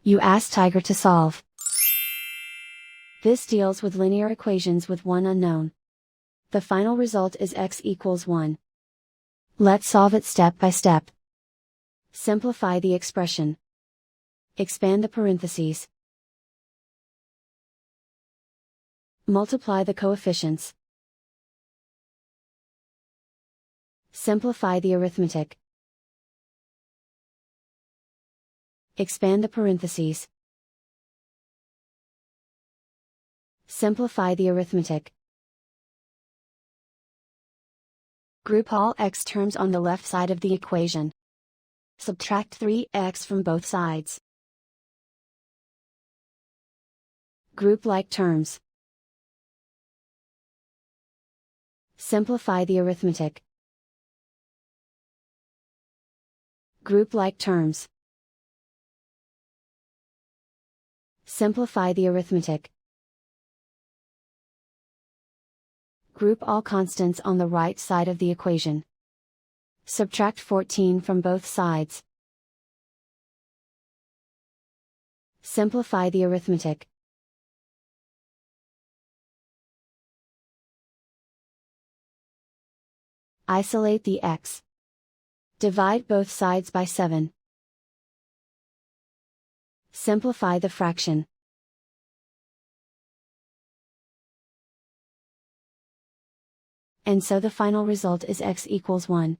You ask Tiger to solve. This deals with linear equations with one unknown. The final result is x equals 1. Let's solve it step by step. Simplify the expression. Expand the parentheses. Multiply the coefficients. Simplify the arithmetic. Expand the parentheses. Simplify the arithmetic. Group all x terms on the left side of the equation. Subtract 3x from both sides. Group like terms. Simplify the arithmetic. Group like terms. Simplify the arithmetic. Group all constants on the right side of the equation. Subtract 14 from both sides. Simplify the arithmetic. Isolate the x. Divide both sides by 7. Simplify the fraction. And so the final result is x equals 1.